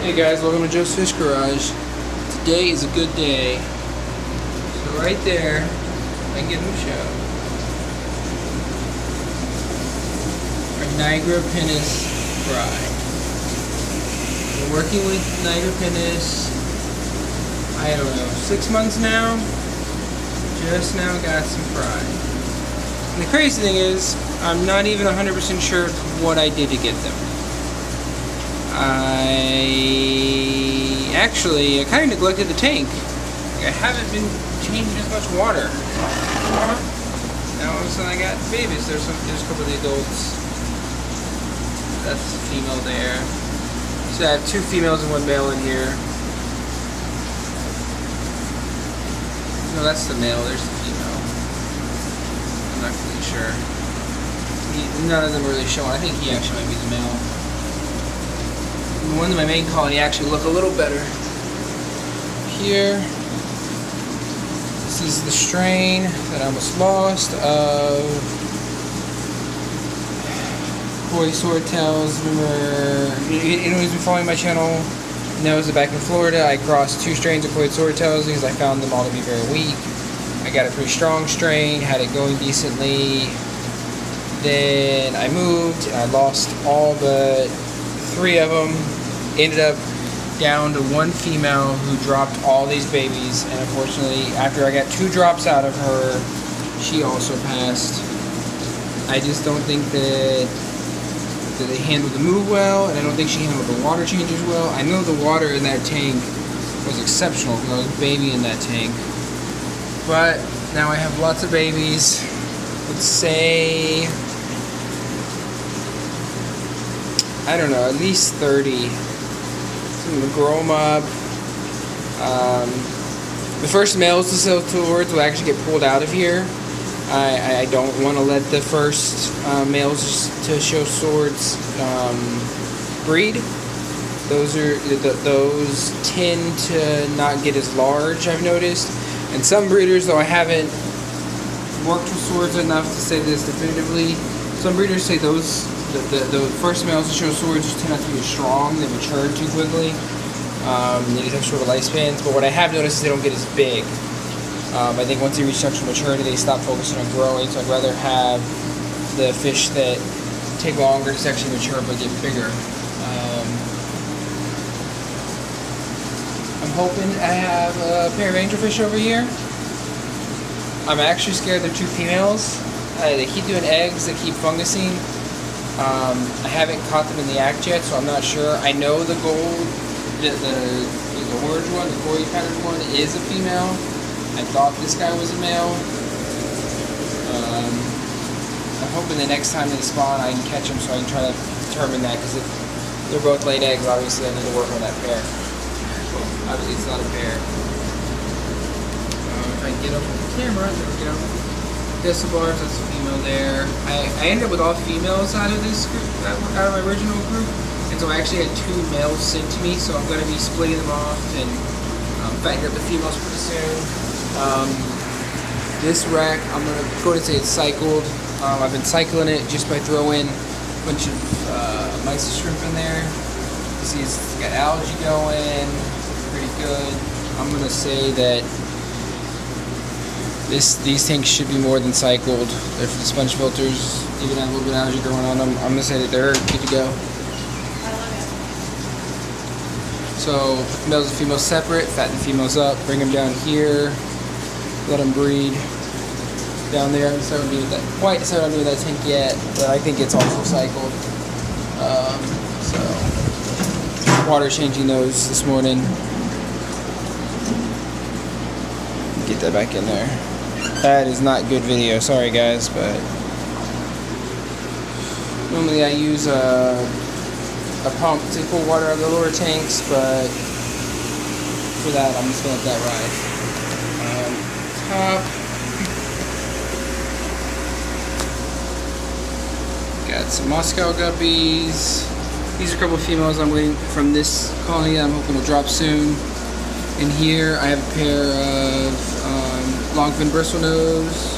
Hey guys, welcome to Joe's Fish Garage. Today is a good day. So right there, I can get them to show. Our Niagara Pinus fry. We're working with Niagara Pinus, I don't know, 6 months now. Just now got some fry. And the crazy thing is, I'm not even 100% sure what I did to get them. I kind of neglected the tank. I haven't been changing as much water. Now all of a sudden I got babies. There's a couple of the adults. That's the female there. So I have 2 females and 1 male in here. No, that's the male. There's the female. I'm not really sure. None of them are really showing. I think he actually might be the male. The one in my main colony actually look a little better. Here, this is the strain that I almost lost of koi swordtails. Remember, anyone who's been following my channel knows that back in Florida I crossed 2 strains of koi swordtails because I found them all to be very weak. I got a pretty strong strain, had it going decently. Then I moved and I lost all but 3 of them. Ended up down to 1 female who dropped all these babies, and unfortunately after I got 2 drops out of her, she also passed. I just don't think that they handled the move well, and I don't think she handled the water changes well. I know the water in that tank was exceptional because I was a baby in that tank, but now I have lots of babies. Let's say, I don't know, at least 30. I'm gonna grow them up. The first males to sell towards will actually get pulled out of here. I don't want to let the first males to show swords breed. Those tend to not get as large, I've noticed. And some breeders, though I haven't worked with swords enough to say this definitively, some breeders say the first males to show swords just tend not to be as strong. They mature too quickly. They just have shorter lifespans. But what I have noticed is they don't get as big. I think once they reach sexual maturity, they stop focusing on growing. So I'd rather have the fish that take longer to sexually mature but get bigger. I'm hoping I have a pair of angelfish over here. I'm actually scared they're 2 females. They keep doing eggs. They keep fungusing. I haven't caught them in the act yet, so I'm not sure. I know the gold, the orange one, the koi pattern one, is a female. I thought this guy was a male. I'm hoping the next time they spawn I can catch them so I can try to determine that, because if they're both laid eggs, obviously I need to work on that pair. Obviously it's not a pair. If I can get up with the camera, there we go. Decibars, that's a female there. I ended up with all females out of this group, out of my original group, and so I actually had 2 males sent to me, so I'm going to be splitting them off and fattening up the females pretty soon. This rack, I'm going to go and say it's cycled. I've been cycling it just by throwing a bunch of mice and shrimp in there. You see it's got algae going, pretty good. I'm going to say that these tanks should be more than cycled. If the sponge filters even have a little bit of algae growing on them, I'm going to say that they're good to go. So put the males and females separate, fatten the females up, bring them down here, let them breed down there. I'm decided to do that. Quite decided on doing that tank yet, but I think it's also cycled. So water changing those this morning. Get that back in there. That is not good video, sorry guys, but normally I use a pump to pull water out of the lower tanks, but for that I'm just gonna let that ride. Top, got some Moscow guppies. These are a couple of females I'm waiting from this colony that I'm hoping will drop soon. In here I have a pair of longfin bristlenose.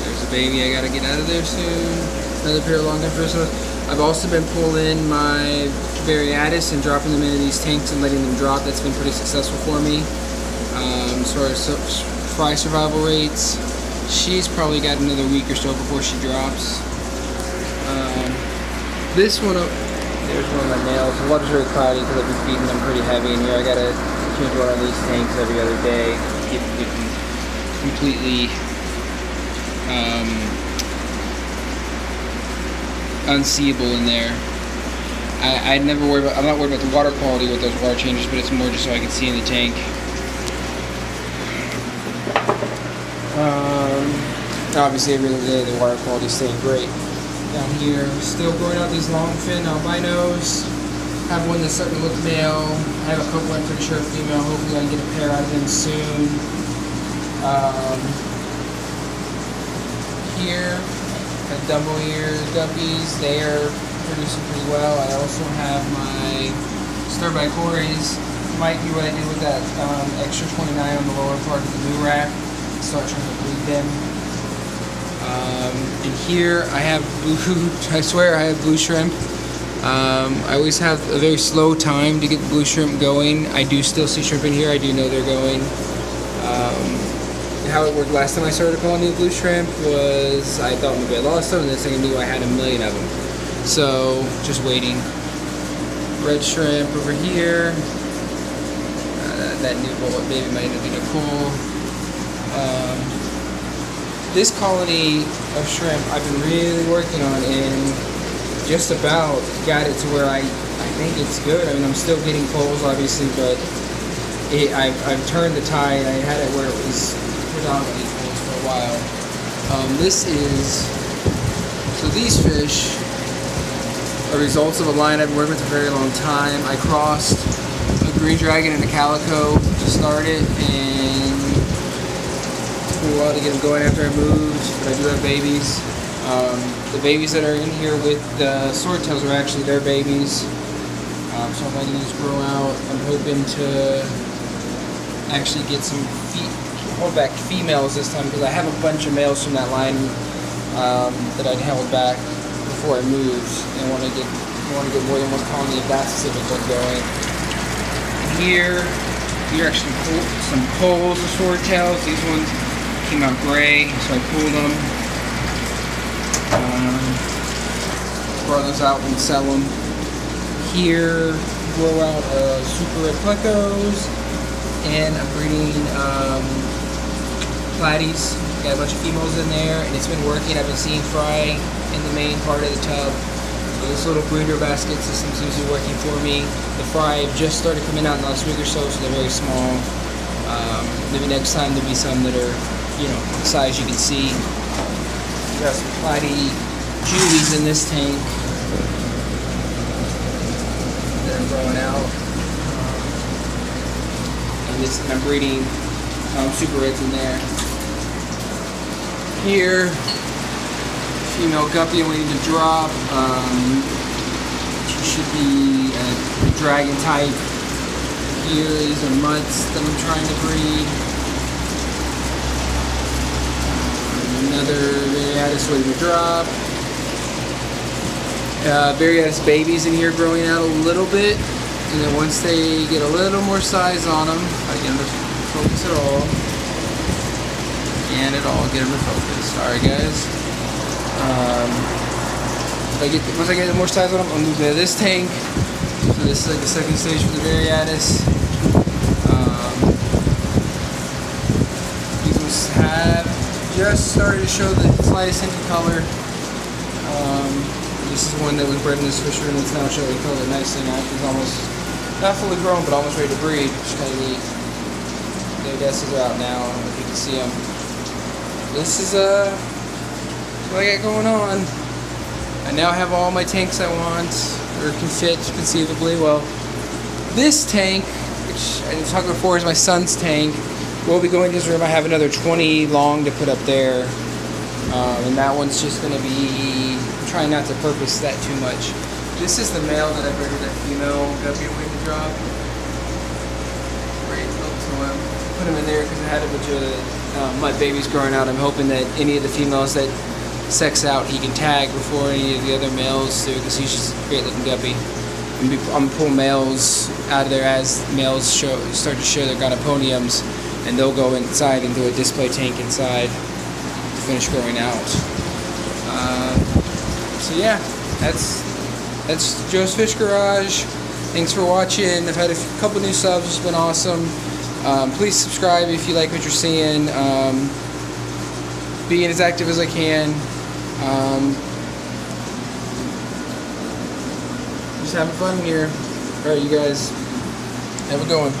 There's a baby I gotta get out of there soon. Another pair of longfin bristlenose. I've also been pulling my Variatus and dropping them into these tanks and letting them drop. That's been pretty successful for me. As far as fry survival rates, she's probably got another week or so before she drops. This one, there's one of my males. The water's very cloudy because I've been feeding them pretty heavy in here. I gotta change water on these tanks every other day. Get completely unseeable in there. I'm not worried about the water quality with those water changes, but it's more just so I can see in the tank. Obviously every other day the water quality is staying great. Down here, still growing out these longfin albinos. Have one that's starting to look male. I have a couple I'm pretty sure female. Hopefully I can get a pair out of them soon. Here, got double ear guppies. They are producing pretty well. I also have my stir-by cories. Might be what I did with that extra 29 on the lower part of the new rack. Start trying to breed them. And here I have blue, I swear I have blue shrimp. I always have a very slow time to get the blue shrimp going. I do still see shrimp in here. I do know they're going. How it worked last time I started calling new blue shrimp was I thought maybe I lost them, and this thing I knew I had a million of them. So just waiting. Red shrimp over here. That new bullet baby might end up being a cool. This colony of shrimp I've been really working on and just about got it to where I think it's good. I mean, I'm still getting poles obviously, but I've turned the tide. I had it where it was predominantly poles for a while. So these fish are results of a line I've been working with for a very long time. I crossed a green dragon and a calico to start it, and a while to get them going after I moved, but I do have babies. The babies that are in here with the swordtails are actually their babies. So I'm letting these grow out. I'm hoping to actually get some hold back females this time because I have a bunch of males from that line that I'd held back before I moved, and I want to get more than one colony of that specific one going. Here are actually some poles of swordtails. These ones came out gray, so I pulled them. Brought those out and sell them. Here, grow out super red plecos, and I'm breeding platies. Got a bunch of females in there, and it's been working. I've been seeing fry in the main part of the tub. So this little breeder basket system seems to be working for me. The fry just started coming out in the last week or so, so they're very small. Maybe next time there'll be some that are, the size you can see. We got some platy Jewies in this tank that are growing out. And I'm breeding super reds in there. Here, female guppy waiting to drop. She should be a dragon type. Here, these are mutts that I'm trying to breed. Another Variatus waiting to drop. Variatus babies in here growing out a little bit. And then once they get a little more size on them, I get them to focus at all. And get them to focus. Alright guys. Once I get more size on them, I'll move to this tank. So this is like the second stage for the Variatus. These ones have just started to show the slightest hint of color. This is one that was bred in this fish room that's now showing color nicely now. It's almost not fully grown, but almost ready to breed, which is kind of neat. Their desses are out now. I don't know if you can see them. This is what I got going on. I now have all my tanks I want, or can fit conceivably. Well, this tank, which I was talking before, is my son's tank. We'll be going to his room. I have another 20 long to put up there, and that one's just going to be trying not to purpose that too much. This is the male that I bred with that female guppy waiting to drop. Great, put him in there because I had a bunch of my babies growing out. I'm hoping that any of the females that sex out, he can tag before any of the other males do, because he's just a great looking guppy. I'm gonna pull males out of there as males start to show their gonoponiums, and they'll go inside into a display tank inside to finish growing out. So yeah, that's Joe's Fish Garage. Thanks for watching. I've had a couple new subs, it's been awesome. Please subscribe if you like what you're seeing. Being as active as I can. Just having fun here. Alright, you guys, have a good one.